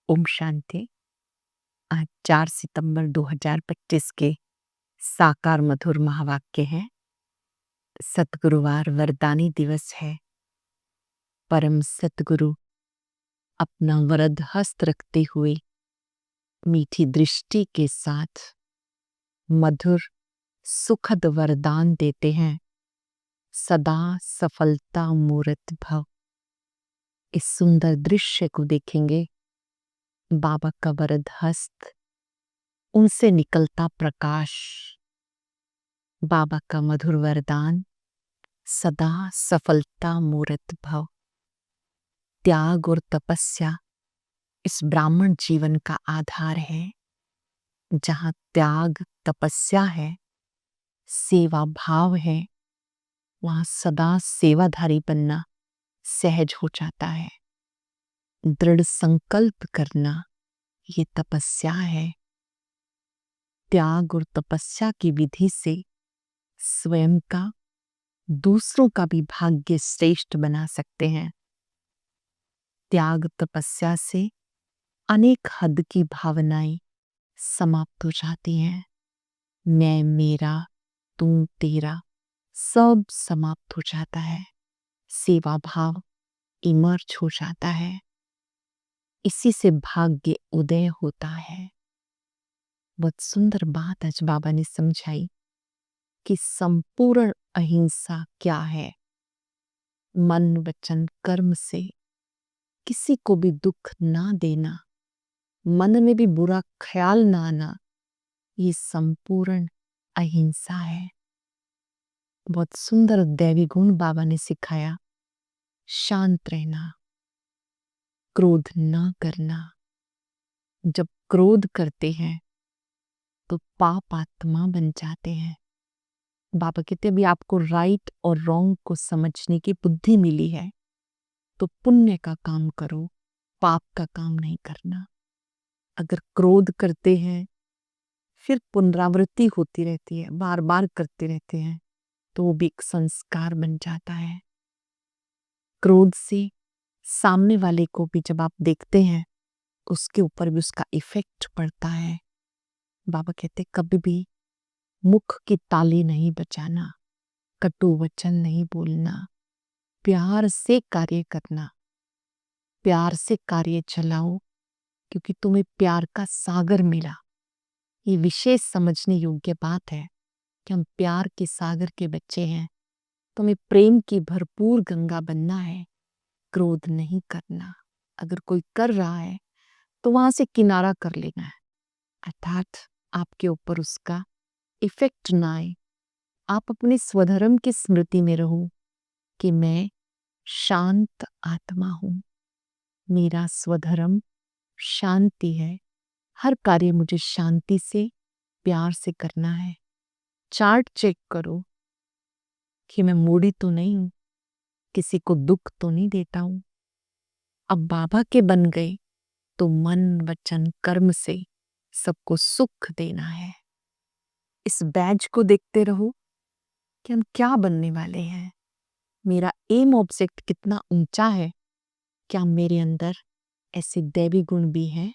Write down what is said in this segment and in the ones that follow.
ओम शांति। आज 4 सितंबर 2025 के साकार मधुर महावाक्य है। सतगुरुवार वरदानी दिवस है। परम सतगुरु अपना वरद हस्त रखते हुए मीठी दृष्टि के साथ मधुर सुखद वरदान देते हैं। सदा सफलता मूरत भव। इस सुंदर दृश्य को देखेंगे। बाबा का वरद हस्त, उनसे निकलता प्रकाश, बाबा का मधुर वरदान, सदा सफलता मूरत भव। त्याग और तपस्या इस ब्राह्मण जीवन का आधार है। जहाँ त्याग तपस्या है, सेवा भाव है, वहाँ सदा सेवाधारी बनना सहज हो जाता है। दृढ़ संकल्प करना ये तपस्या है। त्याग और तपस्या की विधि से स्वयं का, दूसरों का भी भाग्य श्रेष्ठ बना सकते हैं। त्याग तपस्या से अनेक हद की भावनाएं समाप्त हो जाती हैं। मैं मेरा, तू तेरा सब समाप्त हो जाता है। सेवा भाव इमर्ज हो जाता है। इसी से भाग्य उदय होता है। बहुत सुंदर बात आज बाबा ने समझाई कि संपूर्ण अहिंसा क्या है। मन वचन कर्म से किसी को भी दुख ना देना, मन में भी बुरा ख्याल ना आना, ये संपूर्ण अहिंसा है। बहुत सुंदर दैवी गुण बाबा ने सिखाया। शांत रहना, क्रोध ना करना। जब क्रोध करते हैं तो पाप आत्मा बन जाते हैं। बाबा कहते अभी आपको राइट और रॉन्ग को समझने की बुद्धि मिली है, तो पुण्य का काम करो, पाप का काम नहीं करना। अगर क्रोध करते हैं, फिर पुनरावृत्ति होती रहती है, बार बार करते रहते हैं, तो वो भी एक संस्कार बन जाता है। क्रोध से सामने वाले को भी जब आप देखते हैं, उसके ऊपर भी उसका इफेक्ट पड़ता है। बाबा कहते कभी भी मुख की ताली नहीं बजाना, कटु वचन नहीं बोलना, प्यार से कार्य करना, प्यार से कार्य चलाओ, क्योंकि तुम्हें प्यार का सागर मिला। ये विशेष समझने योग्य बात है कि हम प्यार के सागर के बच्चे हैं। तुम्हें प्रेम की भरपूर गंगा बनना है, क्रोध नहीं करना। अगर कोई कर रहा है तो वहां से किनारा कर लेना है, अर्थात आपके ऊपर उसका इफेक्ट ना आए। आप अपने स्वधर्म की स्मृति में रहो कि मैं शांत आत्मा हूं, मेरा स्वधर्म शांति है। हर कार्य मुझे शांति से, प्यार से करना है। चार्ट चेक करो कि मैं मूडी तो नहीं हूं, किसी को दुख तो नहीं देता हूं। अब बाबा के बन गए तो मन वचन कर्म से सबको सुख देना है। इस बैज को देखते रहो कि हम क्या बनने वाले हैं। मेरा एम ऑब्जेक्ट कितना ऊंचा है। क्या मेरे अंदर ऐसे दैवी गुण भी हैं?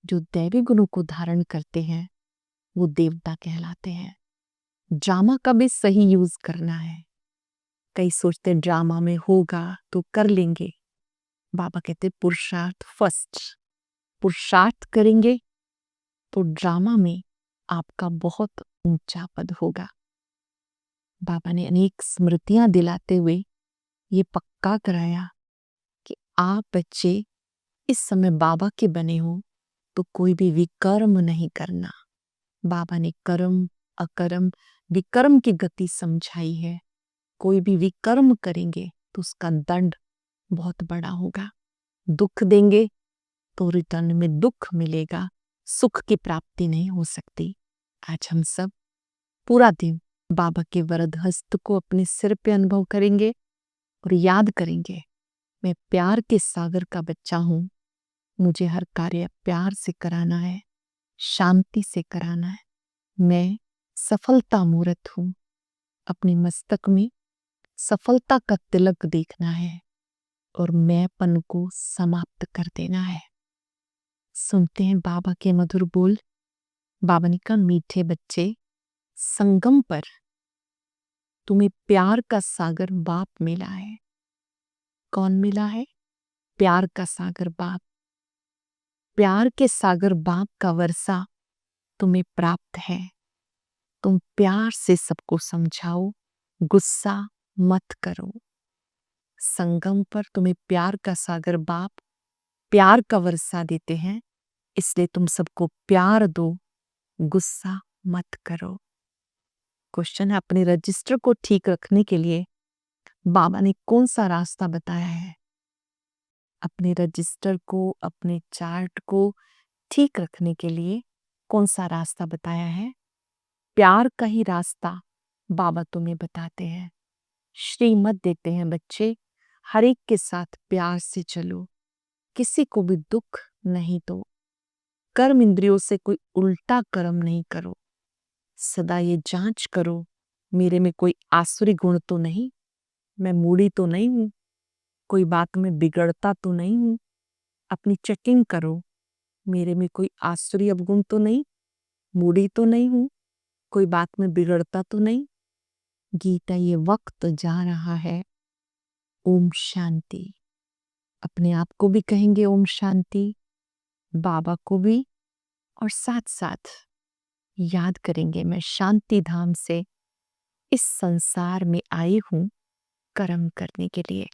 जो दैवी गुणों को धारण करते हैं वो देवता कहलाते हैं। ड्रामा का भी सही यूज करना है। कई सोचते हैं ड्रामा में होगा तो कर लेंगे। बाबा कहते पुरुषार्थ फर्स्ट। पुरुषार्थ करेंगे तो ड्रामा में आपका बहुत ऊंचा पद होगा। बाबा ने अनेक स्मृतियां दिलाते हुए ये पक्का कराया कि आप बच्चे इस समय बाबा के बने हो तो कोई भी विकर्म नहीं करना। बाबा ने कर्म अकर्म विकर्म की गति समझाई है। कोई भी विकर्म करेंगे तो उसका दंड बहुत बड़ा होगा। दुख देंगे तो रिटर्न में दुख मिलेगा, सुख की प्राप्ति नहीं हो सकती। आज हम सब पूरा दिन बाबा के वरद हस्त को अपने सिर पे अनुभव करेंगे और याद करेंगे, मैं प्यार के सागर का बच्चा हूं। मुझे हर कार्य प्यार से कराना है, शांति से कराना है। मैं सफलता मूर्त हूं। अपने मस्तक में सफलता का तिलक देखना है और मैंपन को समाप्त कर देना है। सुनते हैं बाबा के मधुर बोल। बाबा ने कहा, मीठे बच्चे, संगम पर तुम्हें प्यार का सागर बाप मिला है। कौन मिला है? प्यार का सागर बाप। प्यार के सागर बाप का वर्षा तुम्हें प्राप्त है। तुम प्यार से सबको समझाओ, गुस्सा मत करो। संगम पर तुम्हें प्यार का सागर बाप प्यार का वर्षा देते हैं, इसलिए तुम सबको प्यार दो, गुस्सा मत करो। क्वेश्चन है, अपने रजिस्टर को ठीक रखने के लिए बाबा ने कौन सा रास्ता बताया है? अपने रजिस्टर को, अपने चार्ट को ठीक रखने के लिए कौन सा रास्ता बताया है? प्यार का ही रास्ता बाबा तुम्हें बताते हैं। श्रीमत देते हैं, बच्चे, हर एक के साथ प्यार से चलो, किसी को भी दुख नहीं दो, कर्म इंद्रियों से कोई उल्टा कर्म नहीं करो। सदा ये जांच करो, मेरे में कोई आसुरी गुण तो नहीं, मैं मूढ़ी तो नहीं हूं, कोई बात में बिगड़ता तो नहीं हूं। अपनी चेकिंग करो, मेरे में कोई आसुरी अवगुण तो नहीं, मूढ़ी तो नहीं हूं, कोई बात में बिगड़ता तो नहीं। गीता, ये वक्त जा रहा है। ओम शांति। अपने आप को भी कहेंगे ओम शांति, बाबा को भी, और साथ साथ याद करेंगे, मैं शांति धाम से इस संसार में आई हूं कर्म करने के लिए।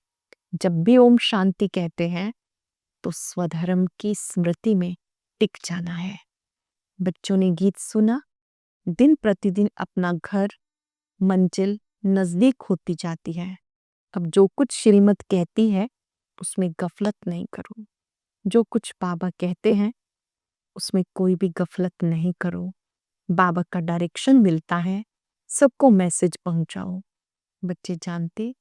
जब भी ओम शांति कहते हैं तो स्वधर्म की स्मृति में टिक जाना है। बच्चों ने गीत सुना, दिन प्रतिदिन अपना घर मंजिल नजदीक होती जाती है। अब जो कुछ श्रीमत कहती है उसमें गफलत नहीं करो। जो कुछ बाबा कहते हैं उसमें कोई भी गफलत नहीं करो। बाबा का डायरेक्शन मिलता है, सबको मैसेज पहुंचाओ। बच्चे जानते,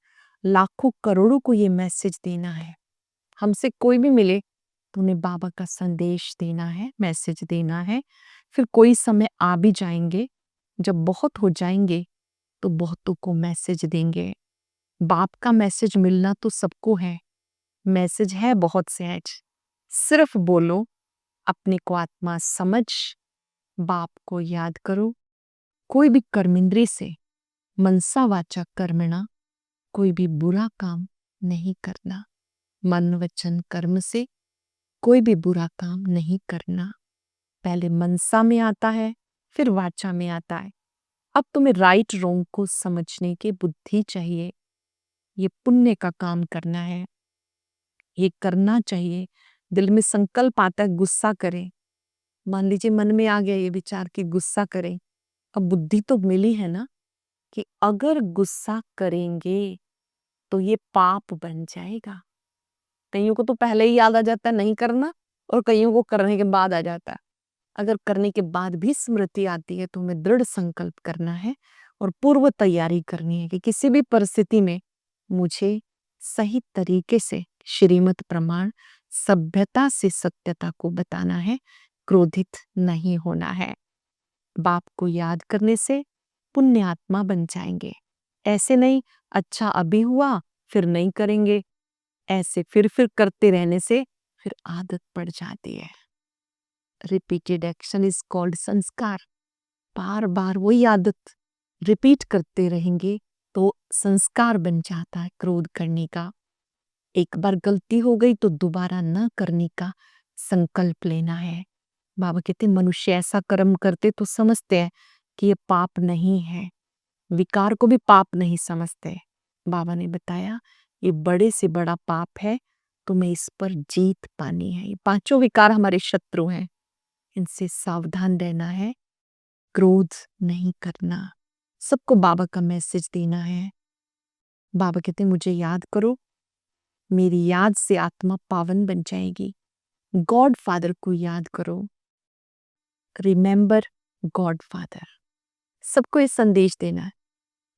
लाखों करोड़ों को ये मैसेज देना है। हमसे कोई भी मिले तो उन्हें बाबा का संदेश देना है, मैसेज देना है। फिर कोई समय आ भी जाएंगे, जब बहुत हो जाएंगे तो बहुतों को मैसेज देंगे। बाप का मैसेज मिलना तो सबको है, मैसेज है बहुत सहज। सिर्फ बोलो, अपने को आत्मा समझ, बाप को याद करो। कोई भी कर्मेंद्रिय से, मनसा वाचा कर्मणा, कोई भी बुरा काम नहीं करना। मन वचन कर्म से कोई भी बुरा काम नहीं करना। पहले मनसा में आता है, फिर वाचा में आता है। अब तुम्हें राइट रोंग को समझने की बुद्धि चाहिए। ये पुण्य का काम करना है, ये करना चाहिए। दिल में संकल्प आता है गुस्सा करें, मान लीजिए मन में आ गया ये विचार कि गुस्सा करें, अब बुद्धि तो मिली है ना कि अगर गुस्सा करेंगे तो ये पाप बन जाएगा। कईयों को तो पहले ही याद आ जाता है नहीं करना, और कईयों को करने के बाद आ जाता है। अगर करने के बाद भी स्मृति आती है तो हमें दृढ़ संकल्प करना है और पूर्व तैयारी करनी है कि किसी भी परिस्थिति में मुझे सही तरीके से श्रीमत प्रमाण सभ्यता से सत्यता को बताना है, क्रोधित नहीं होना है। बाप को याद करने से पुण्य आत्मा बन जाएंगे। ऐसे नहीं, अच्छा अभी हुआ फिर नहीं करेंगे, ऐसे फिर करते रहने से फिर आदत पड़ जाती है। रिपीटेड एक्शन इज कॉल्ड संस्कार। बार बार वही आदत रिपीट करते रहेंगे तो संस्कार बन जाता है क्रोध करने का। एक बार गलती हो गई तो दोबारा न करने का संकल्प लेना है। बाबा कहते मनुष्य ऐसा कर्म करते तो समझते हैं कि ये पाप नहीं है, विकार को भी पाप नहीं समझते। बाबा ने बताया ये बड़े से बड़ा पाप है, तुम्हें इस पर जीत पानी है। ये पांचों विकार हमारे शत्रु हैं, इनसे सावधान रहना है, क्रोध नहीं करना। सबको बाबा का मैसेज देना है। बाबा कहते मुझे याद करो, मेरी याद से आत्मा पावन बन जाएगी। गॉड फादर को याद करो, रिमेंबर गॉड फादर। सबको ये संदेश देना है,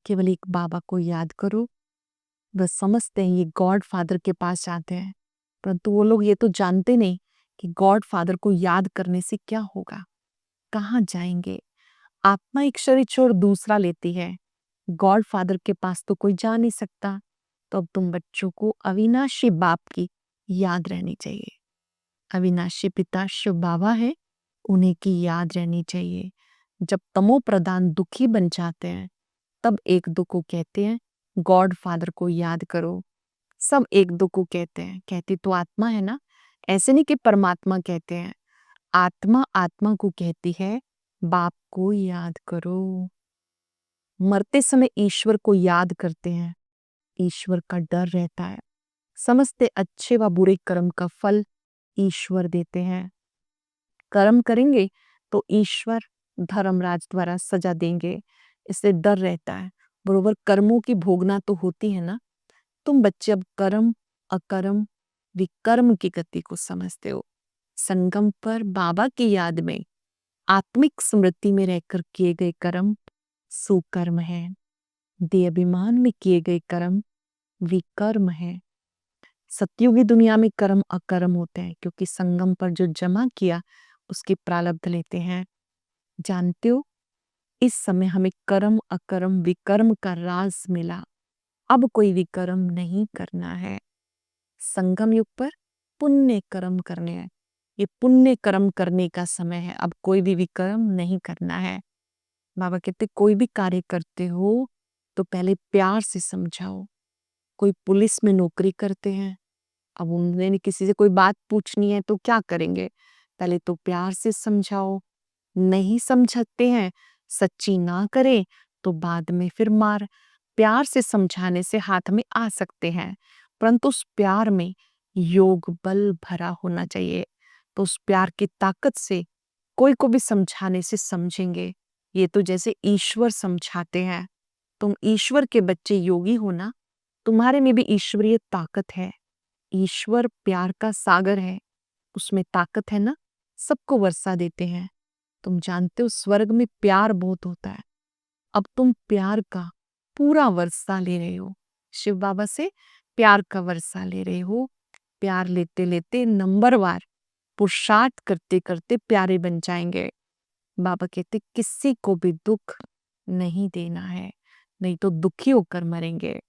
केवल एक बाबा को याद करो। वह समझते हैं ये गॉड फादर के पास जाते हैं, परंतु वो लोग ये तो जानते नहीं कि गॉड फादर को याद करने से क्या होगा, कहाँ जाएंगे। आत्मा एक शरीर छोड़ दूसरा लेती है, गॉड फादर के पास तो कोई जा नहीं सकता। तो अब तुम बच्चों को अविनाशी बाप की याद रहनी चाहिए। अविनाशी पिता शिव बाबा है, उन्हीं की याद रहनी चाहिए। जब तमो प्रधान दुखी बन जाते हैं तब एक दो को कहते हैं गॉड फादर को याद करो। सब एक दो को कहते हैं, कहती तो आत्मा है ना, ऐसे नहीं कि परमात्मा कहते हैं। आत्मा आत्मा को कहती है बाप को याद करो। मरते समय ईश्वर को याद करते हैं, ईश्वर का डर रहता है। समझते अच्छे व बुरे कर्म का फल ईश्वर देते हैं। कर्म करेंगे तो ईश्वर धर्मराज द्वारा सजा देंगे, इससे डर रहता है। बरोबर कर्मों की भोगना तो होती है ना। तुम बच्चे अब कर्म अकर्म विकर्म की गति को समझते हो। संगम पर बाबा की याद में आत्मिक स्मृति में रहकर किए गए कर्म सुकर्म है, देह अभिमान में किए गए कर्म विकर्म है। सतयुगी दुनिया में कर्म अकर्म होते हैं क्योंकि संगम पर जो जमा किया उसके प्रारब्ध लेते हैं। जानते हो, इस समय हमें कर्म अकर्म विकर्म का राज मिला। अब कोई विकर्म नहीं करना है। संगम युग पर पुण्य कर्म करने हैं। ये पुण्य कर्म करने का समय है, अब कोई भी विकर्म नहीं करना है। बाबा कहते कोई भी कार्य करते हो तो पहले प्यार से समझाओ। कोई पुलिस में नौकरी करते हैं, अब उन्हें किसी से कोई बात पूछनी है तो क्या करेंगे, पहले तो प्यार से समझाओ। नहीं समझते हैं, सच्ची ना करे तो बाद में फिर मार। प्यार से समझाने से हाथ में आ सकते हैं, परंतु उस प्यार में योग बल भरा होना चाहिए। तो उस प्यार की ताकत से कोई को भी समझाने से समझेंगे। ये तो जैसे ईश्वर समझाते हैं। तुम ईश्वर के बच्चे योगी हो ना, तुम्हारे में भी ईश्वरीय ताकत है। ईश्वर प्यार का सागर है, उसमें ताकत है ना, सबको वर्षा देते हैं। तुम जानते हो स्वर्ग में प्यार बहुत होता है। अब तुम प्यार का पूरा वर्षा ले रहे हो, शिव बाबा से प्यार का वर्षा ले रहे हो। प्यार लेते लेते नंबरवार पुरुषार्थ करते करते प्यारे बन जाएंगे। बाबा कहते किसी को भी दुख नहीं देना है, नहीं तो दुखी होकर मरेंगे।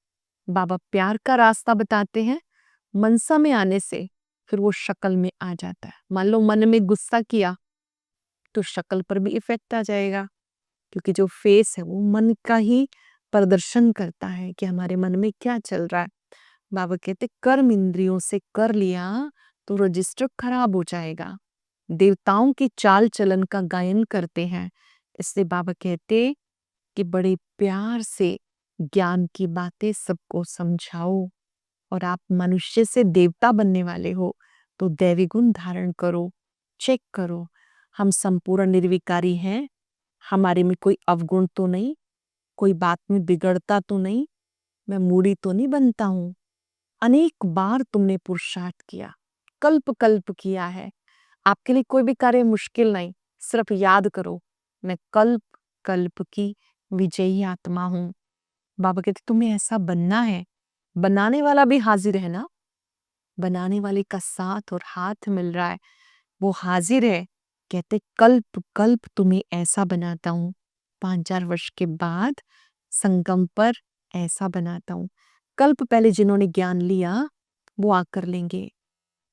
बाबा प्यार का रास्ता बताते हैं। मनसा में आने से फिर वो शक्ल में आ जाता है। मान लो मन में गुस्सा किया तो शक्ल पर भी इफेक्ट आ जाएगा, क्योंकि जो फेस है वो मन का ही प्रदर्शन करता है कि हमारे मन में क्या चल रहा है। बाबा कहते कर्म इंद्रियों से कर लिया तो रजिस्टर खराब हो जाएगा। देवताओं की चाल चलन का गायन करते हैं, इससे बाबा कहते कि बड़े प्यार से ज्ञान की बातें सबको समझाओ। और आप मनुष्य से देवता बनने वाले हो तो दैवी गुण धारण करो। चेक करो, हम संपूर्ण निर्विकारी हैं, हमारे में कोई अवगुण तो नहीं, कोई बात में बिगड़ता तो नहीं, मैं मूढ़ी तो नहीं बनता हूं। अनेक बार तुमने पुरुषार्थ किया, कल्प कल्प किया है, आपके लिए कोई भी कार्य मुश्किल नहीं। सिर्फ याद करो, मैं कल्प कल्प की विजयी आत्मा हूं। बाबा कहते तुम्हें ऐसा बनना है, बनाने वाला भी हाजिर है ना। बनाने वाले का साथ और हाथ मिल रहा है, वो हाजिर है। कहते कल्प कल्प तुम्हें ऐसा बनाता हूं, 5,000 वर्ष के बाद संगम पर ऐसा बनाता हूं। कल्प पहले जिन्होंने ज्ञान लिया वो आकर लेंगे।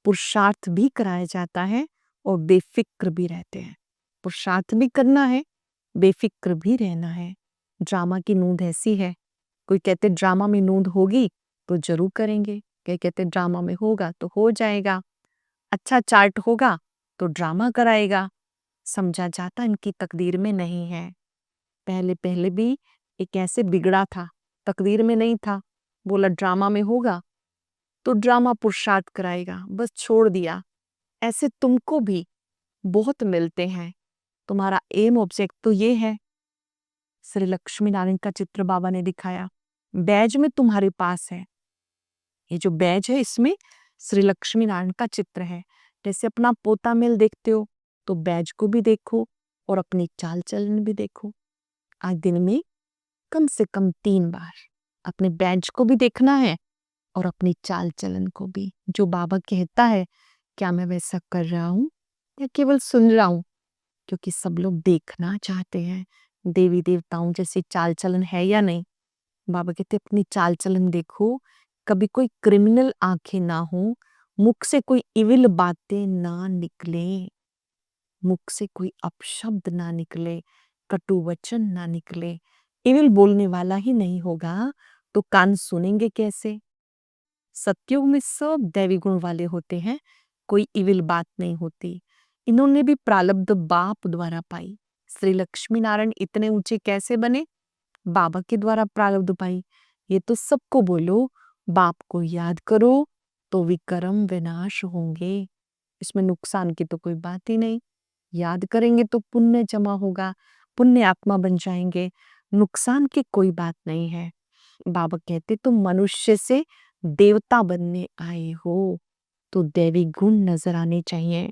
पुरुषार्थ भी कराया जाता है और बेफिक्र भी रहते हैं। पुरुषार्थ भी करना है, बेफिक्र भी रहना है। ड्रामा की नूंद ऐसी है, कोई कहते ड्रामा में नूंद होगी तो जरूर करेंगे, कई कहते ड्रामा में होगा तो हो जाएगा। अच्छा चार्ट होगा तो ड्रामा कराएगा। समझा जाता इनकी तकदीर में नहीं है। पहले पहले भी एक ऐसे बिगड़ा था, तकदीर में नहीं था, बोला ड्रामा में होगा तो ड्रामा पुरुषार्थ कराएगा, बस छोड़ दिया। ऐसे तुमको भी बहुत मिलते हैं। तुम्हारा एम ऑब्जेक्ट तो ये है। श्री लक्ष्मी नारायण का चित्र बाबा ने दिखाया, बैज में तुम्हारे पास है। ये जो बैज है इसमें श्री लक्ष्मी नारायण का चित्र है। जैसे अपना पोता मेल देखते हो तो बैज को भी देखो और अपनी चाल चलन भी देखो। आज दिन में कम से कम 3 बार अपने बैज को भी देखना है और अपनी चाल चलन को भी। जो बाबा कहता है क्या मैं वैसा कर रहा हूं या केवल सुन रहा हूं, क्योंकि सब लोग देखना चाहते हैं देवी देवताओं जैसी चाल चलन है या नहीं। बाबा कहते अपनी चाल चलन देखो, कभी कोई क्रिमिनल आंखें ना हो, मुख से कोई इविल बातें ना निकले, मुख से कोई अपशब्द ना निकले, कटु वचन ना निकले। इविल बोलने वाला ही नहीं होगा तो कान सुनेंगे कैसे? सतयुग में सब दैवी गुण वाले होते हैं, कोई इविल बात नहीं होती। इन्होंने भी प्रारब्ध बाप द्वारा पाई। श्री लक्ष्मी नारायण इतने ऊंचे कैसे बने? बाबा के द्वारा प्रारब्ध पाई। ये तो सबको बोलो, बाप को याद करो तो विकर्म विनाश होंगे। इसमें नुकसान की तो कोई बात ही नहीं। याद करेंगे तो पुण्य जमा होगा, पुण्य आत्मा बन जाएंगे, नुकसान की कोई बात नहीं है। बाबा कहते तुम मनुष्य से देवता बनने आए हो तो दैवी गुण नजर आने चाहिए।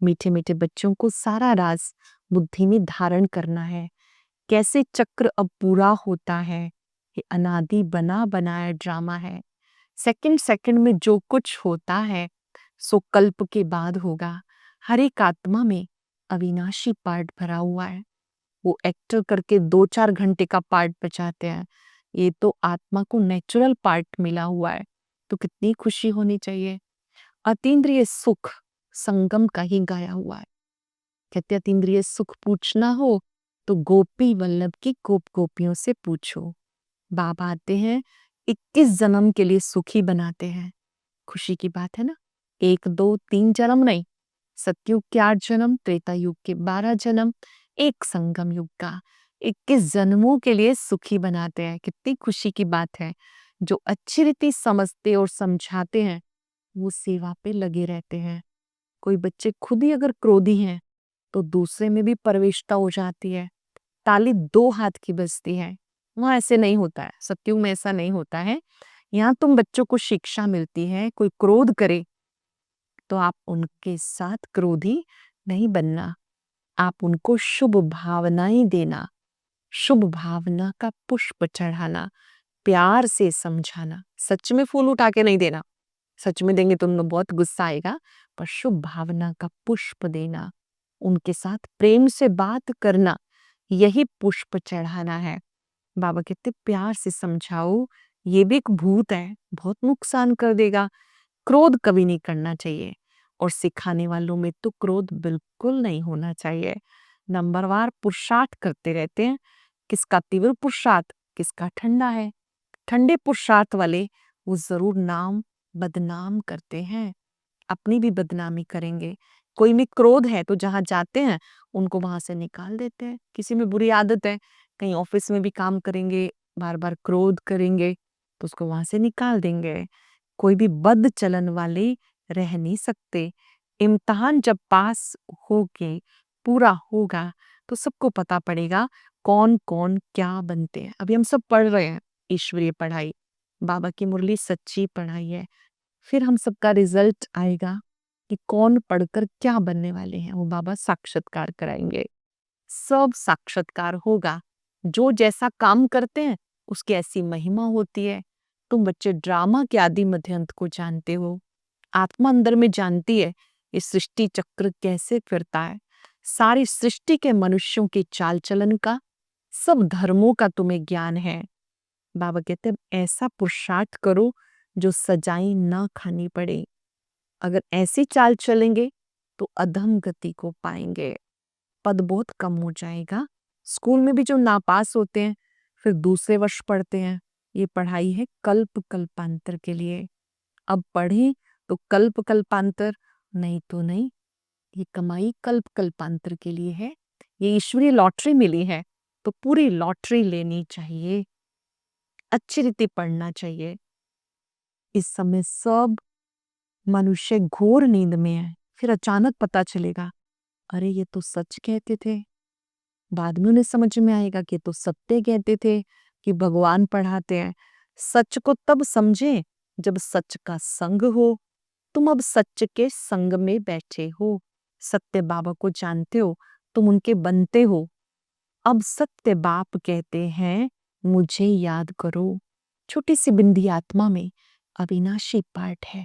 मीठे मीठे बच्चों को सारा राज बुद्धि में धारण करना है। कैसे चक्र अब पूरा होता है, ये अनादि बना बनाया ड्रामा है। सेकंड सेकंड में जो कुछ होता है सो कल्प के बाद होगा। हर एक आत्मा में अविनाशी पार्ट भरा हुआ है। वो एक्टर करके 2-4 घंटे का पार्ट बचाते हैं, ये तो आत्मा को नेचुरल पार्ट मिला हुआ है, तो कितनी खुशी होनी चाहिए। अतीन्द्रिय सुख संगम का ही गाया हुआ है। कहते अतीन्द्रिय सुख पूछना हो तो गोपी वल्लभ की गोप गोपियों से पूछो। बाबा आते हैं 21 जन्म के लिए सुखी बनाते हैं। खुशी की बात है ना। 1 2 3 जन्म नहीं, सतयुग के 8 जन्म, त्रेता युग के 12 जन्म, एक संगम युग का 21 जन्मों के लिए सुखी बनाते हैं। कितनी खुशी की बात है। जो अच्छी रीति समझते और समझाते हैं वो सेवा पे लगे रहते हैं। कोई बच्चे खुद ही अगर क्रोधी हैं तो दूसरे में भी प्रवेशता हो जाती है। ताली 2 हाथ की बजती है। वहां ऐसे नहीं होता है, सतयुग में ऐसा नहीं होता है। यहाँ तुम बच्चों को शिक्षा मिलती है, कोई क्रोध करे तो आप उनके साथ क्रोधी नहीं बनना, आप उनको शुभ भावनाएं देना, शुभ भावना का पुष्प चढ़ाना, प्यार से समझाना। सच में फूल उठा के नहीं देना, सच में देंगे तो उन्हें बहुत गुस्सा आएगा, पर शुभ भावना का पुष्प देना, उनके साथ प्रेम से बात करना, यही पुष्प चढ़ाना है। बाबा कहते प्यार से समझाओ, ये भी एक भूत है, बहुत नुकसान कर देगा। क्रोध कभी नहीं करना चाहिए और सिखाने वालों में तो क्रोध बिल्कुल नहीं होना चाहिए। नंबरवार पुरुषार्थ करते रहते हैं, किसका तीव्र पुरुषार्थ, किसका ठंडा है। ठंडे पुरुषार्थ वाले वो जरूर नाम बदनाम करते हैं, अपनी भी बदनामी करेंगे। कोई में क्रोध है तो जहां जाते हैं उनको वहां से निकाल देते हैं। किसी में बुरी आदत है, कहीं ऑफिस में भी काम करेंगे, बार बार क्रोध करेंगे तो उसको वहां से निकाल देंगे। कोई भी बद चलन वाले रह नहीं सकते। इम्तिहान जब पास होके पूरा होगा तो सबको पता पड़ेगा कौन कौन क्या बनते हैं। अभी हम सब पढ़ रहे हैं ईश्वरीय पढ़ाई, बाबा की मुरली सच्ची पढ़ाई है। फिर हम सबका रिजल्ट आएगा कि कौन पढ़कर क्या बनने वाले हैं, वो बाबा साक्षात्कार कराएंगे। सब साक्षात्कार होगा। जो जैसा काम करते हैं उसकी ऐसी महिमा होती है। तुम बच्चे ड्रामा के आदि मध्य अंत को जानते हो, आत्मा अंदर में जानती है ये सृष्टि चक्र कैसे फिरता है। सारी सृष्टि के मनुष्यों के चाल चलन का, सब धर्मों का तुम्हें ज्ञान है। बाबा कहते हैं ऐसा पुरुषार्थ करो जो सजाई ना खानी पड़े। अगर ऐसी चाल चलेंगे तो अधम गति को पाएंगे, पद बहुत कम हो जाएगा। स्कूल में भी जो नापास होते हैं फिर दूसरे वर्ष पढ़ते हैं, ये पढ़ाई है कल्प कल्पांतर के लिए। अब पढ़ें तो कल्प कल्पांतर, नहीं तो नहीं। ये कमाई कल्प कल्पांतर के लिए है। ये ईश्वरीय लॉटरी मिली है तो पूरी लॉटरी लेनी चाहिए, अच्छी रीति पढ़ना चाहिए। इस समय सब मनुष्य घोर नींद में है, फिर अचानक पता चलेगा अरे ये तो सच कहते थे। बाद में उन्हें समझ में आएगा कि तो सत्य कहते थे कि भगवान पढ़ाते हैं। सच को तब समझे जब सच का संग हो। तुम अब सच के संग में बैठे हो, सत्य बाबा को जानते हो, तुम उनके बनते हो। अब सत्य बाप कहते हैं मुझे याद करो। छोटी सी बिंदी आत्मा में अविनाशी पार्ट है।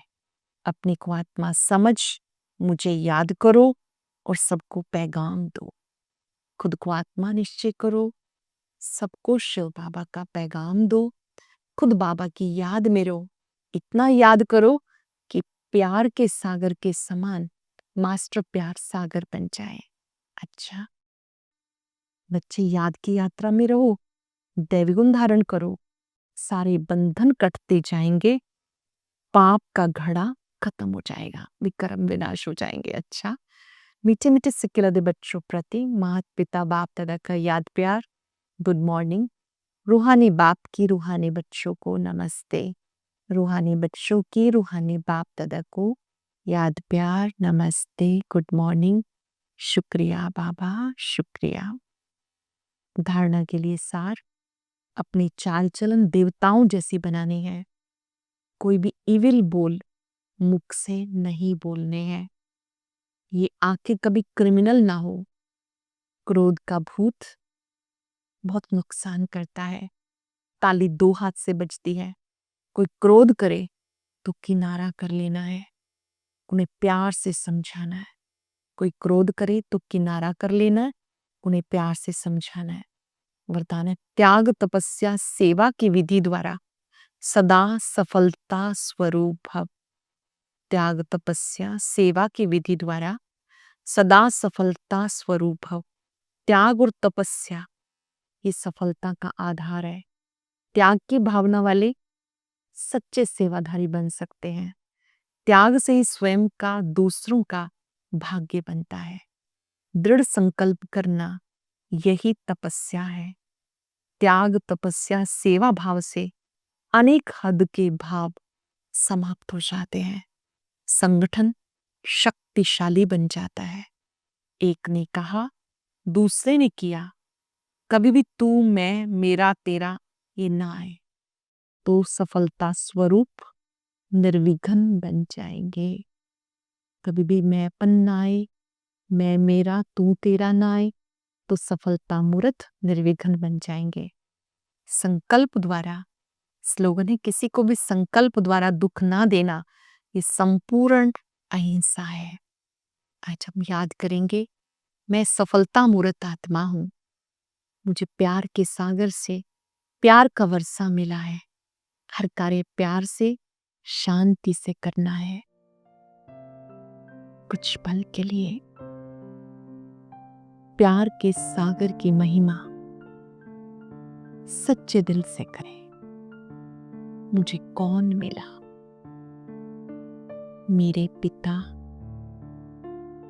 अपने को आत्मा समझ, मुझे याद करो और सबको पैगाम दो। खुद को आत्मा निश्चय करो, सबको शिव बाबा का पैगाम दो। खुद बाबा की याद में रहो, इतना याद करो कि प्यार के सागर के समान मास्टर प्यार सागर बन जाए। अच्छा बच्चे, याद की यात्रा में रहो, दैवी गुण धारण करो, सारे बंधन कटते जाएंगे, पाप का घड़ा खत्म हो जाएगा, विक्रम विनाश हो जाएंगे। अच्छा, मीठे मीठे सिक्के लदे बच्चों प्रति माता पिता बाप दादा का याद प्यार, गुड मॉर्निंग। रूहानी बाप की रूहानी बच्चों को नमस्ते। रूहानी बच्चों की रूहानी बाप दादा को याद प्यार, नमस्ते, गुड मॉर्निंग, शुक्रिया बाबा, शुक्रिया। धारणा के लिए सार, अपनी चाल चलन देवताओं जैसी बनानी है। कोई भी इविल बोल मुख से नहीं बोलने हैं। ये आंखें कभी क्रिमिनल ना हो। क्रोध का भूत बहुत नुकसान करता है। ताली दो हाथ से बजती है। कोई क्रोध करे तो किनारा कर लेना है, उन्हें प्यार से समझाना है। कोई क्रोध करे तो किनारा कर लेना है, उन्हें प्यार से समझाना है। वरदान है, त्याग तपस्या सेवा की विधि द्वारा सदा सफलता स्वरूप भव। त्याग तपस्या सेवा की विधि द्वारा सदा सफलता स्वरूप भव। त्याग और तपस्या ये सफलता का आधार है। त्याग की भावना वाले सच्चे सेवाधारी बन सकते हैं। त्याग से ही स्वयं का, दूसरों का भाग्य बनता है। दृढ़ संकल्प करना यही तपस्या है। त्याग तपस्या सेवा भाव से अनेक हद के भाव समाप्त हो जाते हैं। संगठन शक्तिशाली बन जाता है। एक ने कहा, दूसरे ने किया, कभी भी तू मैं मेरा तेरा ये ना आए तो सफलता स्वरूप निर्विघ्न बन जाएंगे। कभी भी मैंपन ना आए, मैं मेरा तू तेरा ना आए तो सफलता मूर्त निर्विघ्न बन जाएंगे। संकल्प द्वारा, स्लोगन है, किसी को भी संकल्प द्वारा दुख ना देना, ये संपूर्ण अहिंसा है। आज हम याद करेंगे, मैं सफलता मूर्त आत्मा हूं। मुझे प्यार के सागर से प्यार का वर्षा मिला है। हर कार्य प्यार से शांति से करना है। कुछ पल के लिए प्यार के सागर की महिमा सच्चे दिल से करें। मुझे कौन मिला? मेरे पिता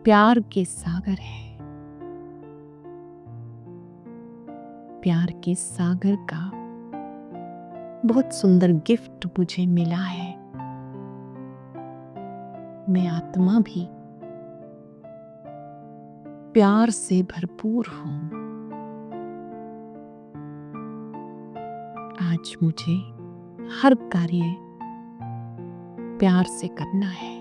प्यार के सागर है। प्यार के सागर का बहुत सुंदर गिफ्ट मुझे मिला है। मैं आत्मा भी प्यार से भरपूर हूं। आज मुझे हर कार्य प्यार से करना है।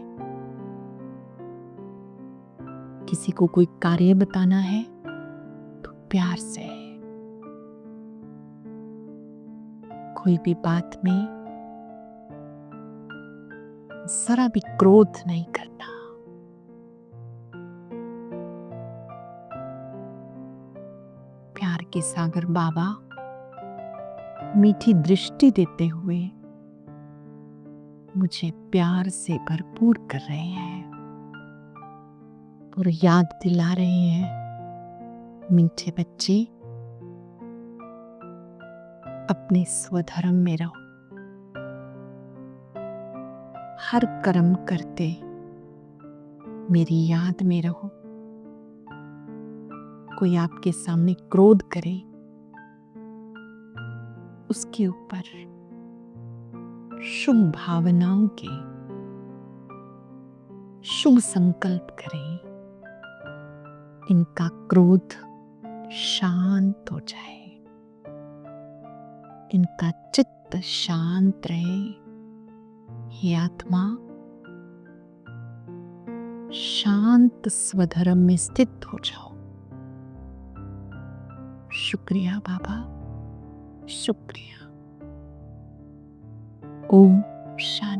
किसी को कोई कार्य बताना है तो प्यार से। कोई भी बात में जरा भी क्रोध नहीं करना। प्यार के सागर बाबा मीठी दृष्टि देते हुए मुझे प्यार से भरपूर कर रहे हैं और याद दिला रहे हैं, मीठे बच्चे अपने स्वधर्म में रहो। हर कर्म करते मेरी याद में रहो। कोई आपके सामने क्रोध करे, उसके ऊपर शुभ भावनाओं के शुभ संकल्प करें। इनका क्रोध शांत हो जाए, इनका चित्त शांत रहे। हे आत्मा, शांत स्वधर्म में स्थित हो जाओ। शुक्रिया बाबा, शुक्रिया। ओम शांति।